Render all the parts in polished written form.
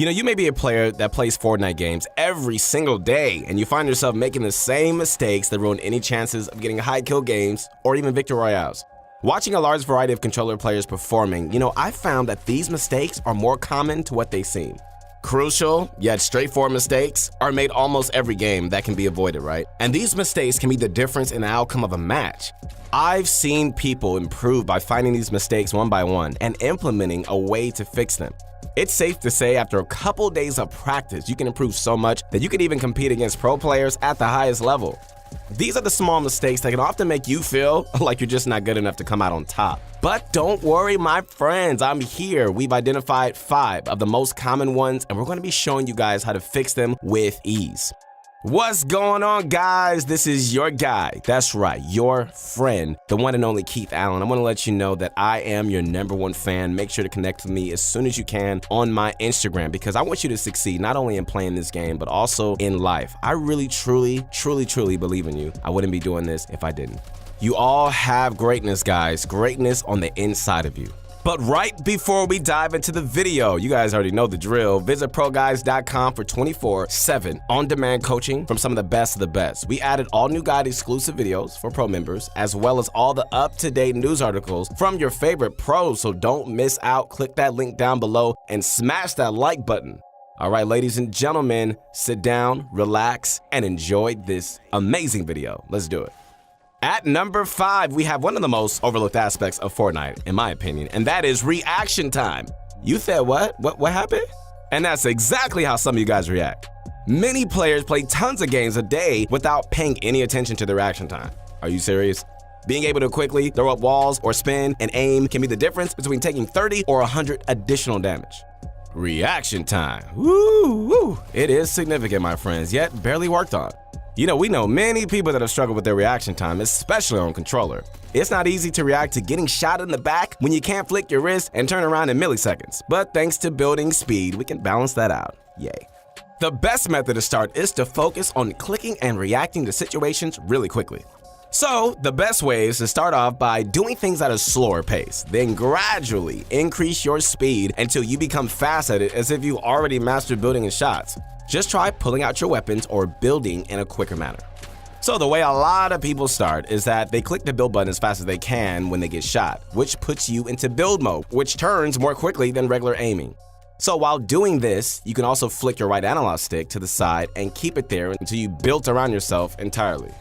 You know, you may be a player that plays Fortnite games every single day, and you find yourself making the same mistakes that ruin any chances of getting high kill games or even victory royales. Watching a large variety of controller players performing, I found that these mistakes are more common to what they seem. Crucial, yet straightforward mistakes are made almost every game that can be avoided, right? And these mistakes can be the difference in the outcome of a match. I've seen people improve by finding these mistakes one by one and implementing a way to fix them. It's safe to say after a couple days of practice, you can improve so much that you can even compete against pro players at the highest level. These are the small mistakes that can often make you feel like you're just not good enough to come out on top. But don't worry, my friends, I'm here. We've identified 5 of the most common ones, and we're going to be showing you guys how to fix them with ease. What's going on, guys? This is your guy. That's right, your friend, the one and only Keith Allen. I want to let you know that I am your #1 fan. Make sure to connect with me as soon as you can on my Instagram because I want you to succeed not only in playing this game, but also in life. I really, truly believe in you. I wouldn't be doing this if I didn't. You all have greatness, guys. Greatness on the inside of you. But right before we dive into the video, you guys already know the drill. Visit ProGuides.com for 24/7 on-demand coaching from some of the best of the best. We added all new guide exclusive videos for pro members, as well as all the up-to-date news articles from your favorite pros, so don't miss out. Click that link down below and smash that like button. All right, ladies and gentlemen, sit down, relax, and enjoy this amazing video. Let's do it. At number 5, we have one of the most overlooked aspects of Fortnite, in my opinion, and that is reaction time. You said what? What happened? And that's exactly how some of you guys react. Many players play tons of games a day without paying any attention to their reaction time. Are you serious? Being able to quickly throw up walls or spin and aim can be the difference between taking 30 or 100 additional damage. Reaction time. Woo! It is significant, my friends, yet barely worked on. We know many people that have struggled with their reaction time, especially on controller. It's not easy to react to getting shot in the back when you can't flick your wrist and turn around in milliseconds. But thanks to building speed, we can balance that out. Yay. The best method to start is to focus on clicking and reacting to situations really quickly. So, the best way is to start off by doing things at a slower pace, then gradually increase your speed until you become fast at it as if you already mastered building and shots. Just try pulling out your weapons or building in a quicker manner. So the way a lot of people start is that they click the build button as fast as they can when they get shot, which puts you into build mode, which turns more quickly than regular aiming. So while doing this, you can also flick your right analog stick to the side and keep it there until you built around yourself entirely.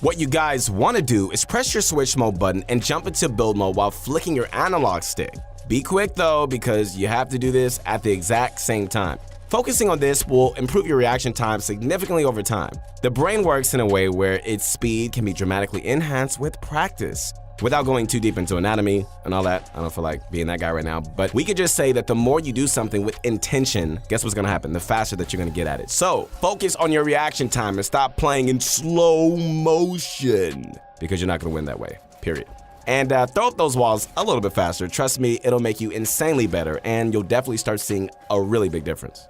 What you guys want to do is press your switch mode button and jump into build mode while flicking your analog stick. Be quick though, because you have to do this at the exact same time. Focusing on this will improve your reaction time significantly over time. The brain works in a way where its speed can be dramatically enhanced with practice. Without going too deep into anatomy and all that, I don't feel like being that guy right now, but we could just say that the more you do something with intention, guess what's gonna happen? The faster that you're gonna get at it. So focus on your reaction time and stop playing in slow motion because you're not gonna win that way, period. And throw up those walls a little bit faster. Trust me, it'll make you insanely better and you'll definitely start seeing a really big difference.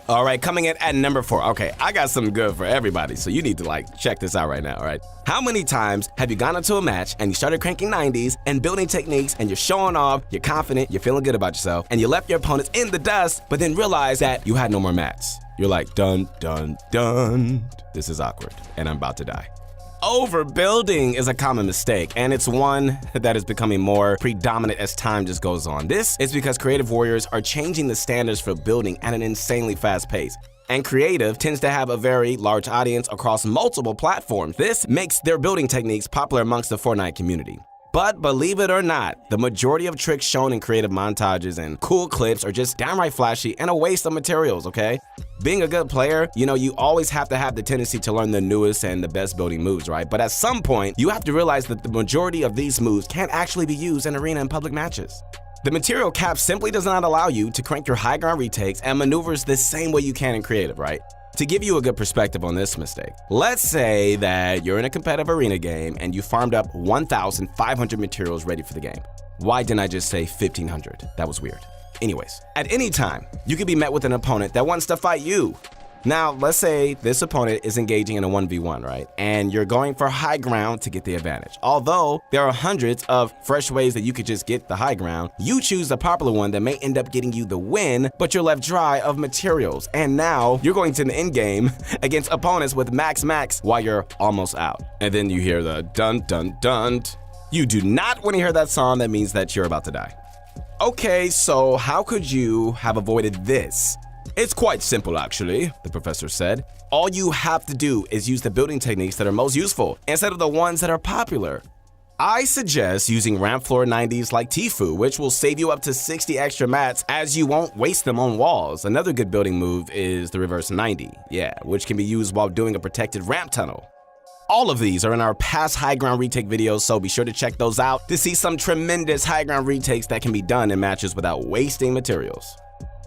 All right, coming in at number 4. Okay, I got something good for everybody, so you need to check this out right now, all right? How many times have you gone into a match and you started cranking 90s and building techniques and you're showing off, you're confident, you're feeling good about yourself, and you left your opponents in the dust, but then realized that you had no more mats? You're like, dun, dun, dun. This is awkward, and I'm about to die. Overbuilding is a common mistake, and it's one that is becoming more predominant as time just goes on. This is because creative warriors are changing the standards for building at an insanely fast pace. And creative tends to have a very large audience across multiple platforms. This makes their building techniques popular amongst the Fortnite community. But believe it or not, the majority of tricks shown in creative montages and cool clips are just downright flashy and a waste of materials, okay? Being a good player, you always have to have the tendency to learn the newest and the best building moves, right? But at some point, you have to realize that the majority of these moves can't actually be used in arena and public matches. The material cap simply does not allow you to crank your high ground retakes and maneuvers the same way you can in creative, right? To give you a good perspective on this mistake, let's say that you're in a competitive arena game and you farmed up 1,500 materials ready for the game. Why didn't I just say 1,500? That was weird. Anyways, at any time, you could be met with an opponent that wants to fight you. Now, let's say this opponent is engaging in a 1v1, right? And you're going for high ground to get the advantage. Although there are hundreds of fresh ways that you could just get the high ground, you choose the popular one that may end up getting you the win, but you're left dry of materials. And now you're going to an end game against opponents with max while you're almost out. And then you hear the dun dun dun. You do not want to hear that song. That means that you're about to die. Okay, so how could you have avoided this? It's quite simple, actually, the professor said. All you have to do is use the building techniques that are most useful instead of the ones that are popular. I suggest using ramp floor 90s like Tfue, which will save you up to 60 extra mats as you won't waste them on walls. Another good building move is the reverse 90, which can be used while doing a protected ramp tunnel. All of these are in our past high ground retake videos, so be sure to check those out to see some tremendous high ground retakes that can be done in matches without wasting materials.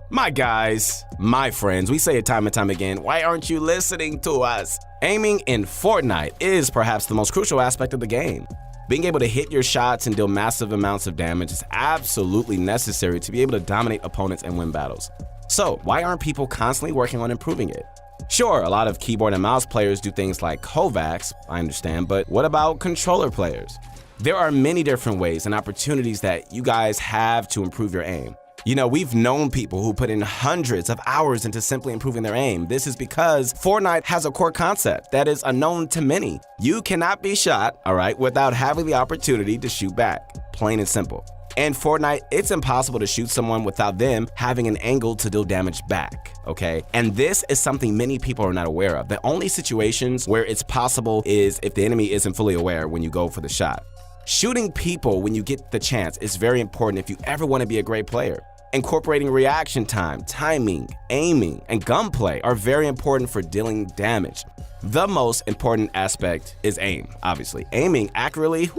My guys, my friends, we say it time and time again, why aren't you listening to us? Aiming in Fortnite is perhaps the most crucial aspect of the game. Being able to hit your shots and deal massive amounts of damage is absolutely necessary to be able to dominate opponents and win battles. So why aren't people constantly working on improving it? Sure, a lot of keyboard and mouse players do things like Kovacs, I understand, but what about controller players? There are many different ways and opportunities that you guys have to improve your aim. You know, we've known people who put in hundreds of hours into simply improving their aim. This is because Fortnite has a core concept that is unknown to many. You cannot be shot, all right, without having the opportunity to shoot back. Plain and simple. In Fortnite, it's impossible to shoot someone without them having an angle to deal damage back, okay? And this is something many people are not aware of. The only situations where it's possible is if the enemy isn't fully aware when you go for the shot. Shooting people when you get the chance is very important if you ever want to be a great player. Incorporating reaction time, timing, aiming, and gunplay are very important for dealing damage. The most important aspect is aim, obviously. Aiming accurately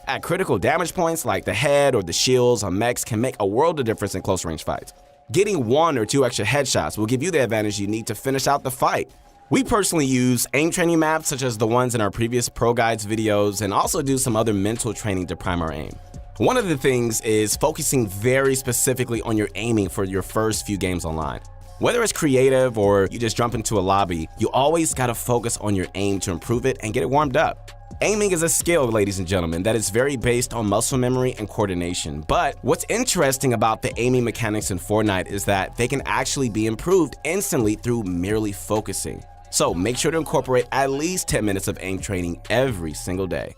at critical damage points like the head or the shields on mechs can make a world of difference in close range fights. Getting 1 or 2 extra headshots will give you the advantage you need to finish out the fight. We personally use aim training maps such as the ones in our previous Pro Guides videos and also do some other mental training to prime our aim. One of the things is focusing very specifically on your aiming for your first few games online. Whether it's creative or you just jump into a lobby, you always gotta focus on your aim to improve it and get it warmed up. Aiming is a skill, ladies and gentlemen, that is very based on muscle memory and coordination. But what's interesting about the aiming mechanics in Fortnite is that they can actually be improved instantly through merely focusing. So make sure to incorporate at least 10 minutes of aim training every single day.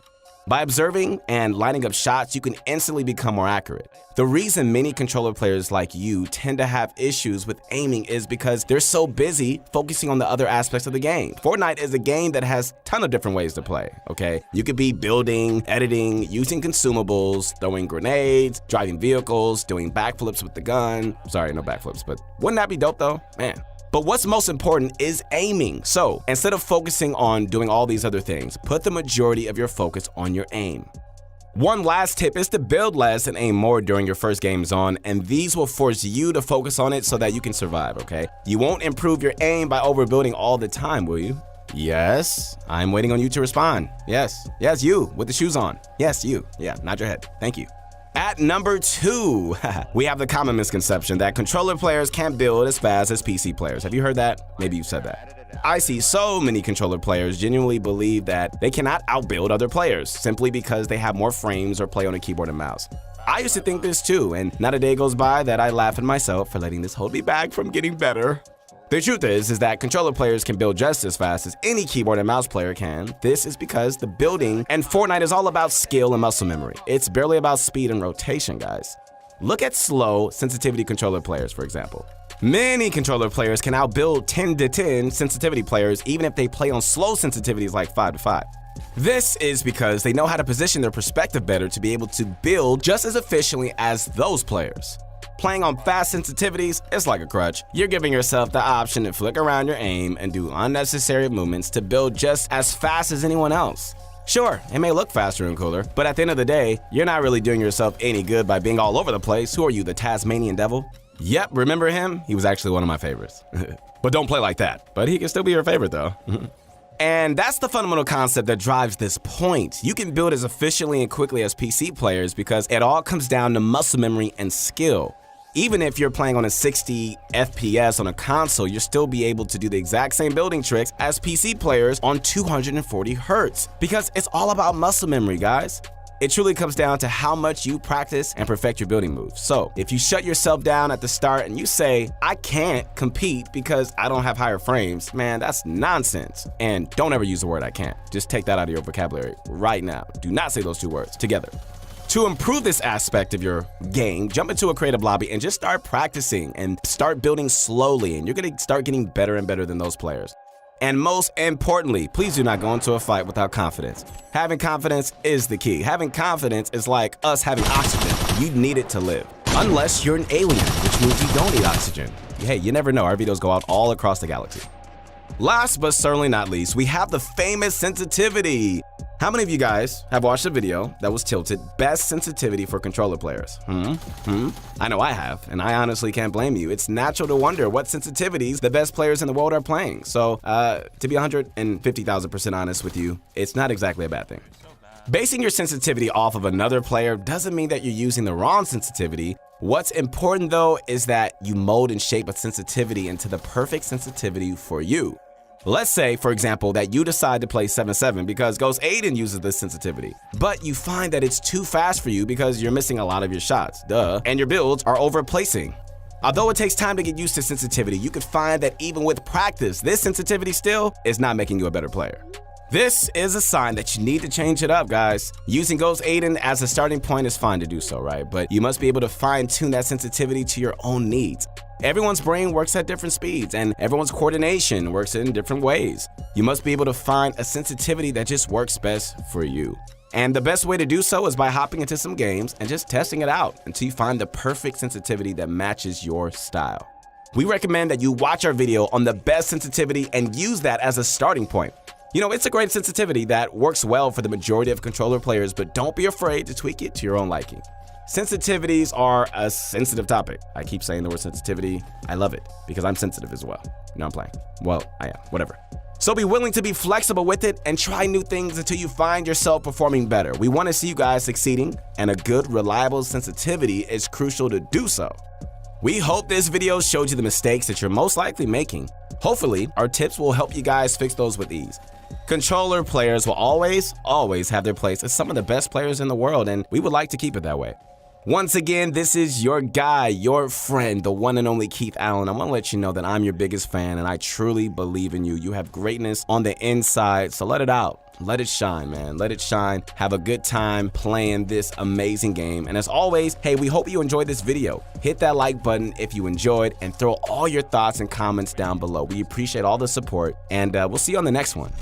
By observing and lining up shots, you can instantly become more accurate. The reason many controller players like you tend to have issues with aiming is because they're so busy focusing on the other aspects of the game. Fortnite is a game that has a ton of different ways to play, okay? You could be building, editing, using consumables, throwing grenades, driving vehicles, doing backflips with the gun. Sorry, no backflips, but wouldn't that be dope though? Man. But what's most important is aiming. So instead of focusing on doing all these other things, put the majority of your focus on your aim. One last tip is to build less and aim more during your first games on, and these will force you to focus on it so that you can survive, okay? You won't improve your aim by overbuilding all the time, will you? Yes, I'm waiting on you to respond. Yes, you with the shoes on. Yes, you. Yeah, nod your head. Thank you. At number 2, we have the common misconception that controller players can't build as fast as PC players. Have you heard that? Maybe you've said that. I see so many controller players genuinely believe that they cannot outbuild other players simply because they have more frames or play on a keyboard and mouse. I used to think this too, and not a day goes by that I laugh at myself for letting this hold me back from getting better. The truth is that controller players can build just as fast as any keyboard and mouse player can. This is because the building and Fortnite is all about skill and muscle memory. It's barely about speed and rotation, guys. Look at slow sensitivity controller players, for example. Many controller players can outbuild 10 to 10 sensitivity players even if they play on slow sensitivities like 5 to 5. This is because they know how to position their perspective better to be able to build just as efficiently as those players. Playing on fast sensitivities is like a crutch. You're giving yourself the option to flick around your aim and do unnecessary movements to build just as fast as anyone else. Sure, it may look faster and cooler, but at the end of the day, you're not really doing yourself any good by being all over the place. Who are you, the Tasmanian Devil? Yep, remember him? He was actually one of my favorites. But don't play like that. But he can still be your favorite though. And that's the fundamental concept that drives this point. You can build as efficiently and quickly as PC players because it all comes down to muscle memory and skill. Even if you're playing on a 60 FPS on a console, you'll still be able to do the exact same building tricks as PC players on 240 Hz. Because it's all about muscle memory, guys. It truly comes down to how much you practice and perfect your building moves. So if you shut yourself down at the start and you say, I can't compete because I don't have higher frames, man, that's nonsense. And don't ever use the word I can't. Just take that out of your vocabulary right now. Do not say those two words together. To improve this aspect of your game, jump into a creative lobby and just start practicing and start building slowly, and you're gonna start getting better and better than those players. And most importantly, please do not go into a fight without confidence. Having confidence is the key. Having confidence is like us having oxygen. You need it to live. Unless you're an alien, which means you don't need oxygen. Hey, you never know. Our videos go out all across the galaxy. Last but certainly not least, we have the famous sensitivity. How many of you guys have watched a video that was tilted best sensitivity for controller players? I know I have, and I honestly can't blame you. It's natural to wonder what sensitivities the best players in the world are playing. So, to be 150,000% honest with you, it's not exactly a bad thing. Basing your sensitivity off of another player doesn't mean that you're using the wrong sensitivity. What's important though is that you mold and shape a sensitivity into the perfect sensitivity for you. Let's say, for example, that you decide to play 7-7 because Ghost Aiden uses this sensitivity, but you find that it's too fast for you because you're missing a lot of your shots, and your builds are overplacing. Although it takes time to get used to sensitivity, you could find that even with practice, this sensitivity still is not making you a better player. This is a sign that you need to change it up, guys. Using Ghost Aiden as a starting point is fine to do so, right? But you must be able to fine-tune that sensitivity to your own needs. Everyone's brain works at different speeds, and everyone's coordination works in different ways. You must be able to find a sensitivity that just works best for you. And the best way to do so is by hopping into some games and just testing it out until you find the perfect sensitivity that matches your style. We recommend that you watch our video on the best sensitivity and use that as a starting point. You know, it's a great sensitivity that works well for the majority of controller players, but don't be afraid to tweak it to your own liking. Sensitivities are a sensitive topic. I keep saying the word sensitivity. I love it because I'm sensitive as well. No, I'm playing. Well, I am. Whatever. So be willing to be flexible with it and try new things until you find yourself performing better. We want to see you guys succeeding, and a good, reliable sensitivity is crucial to do so. We hope this video showed you the mistakes that you're most likely making. Hopefully, our tips will help you guys fix those with ease. Controller players will always have their place as some of the best players in the world, and we would like to keep it that way. Once again, this is your guy, your friend, the one and only Keith Allen. I want to let you know that I'm your biggest fan, and I truly believe in you. You have greatness on the inside, so let it out. Let it shine, man. Let it shine. Have a good time playing this amazing game. And as always, hey, we hope you enjoyed this video. Hit that like button if you enjoyed, and throw all your thoughts and comments down below. We appreciate all the support, and we'll see you on the next one.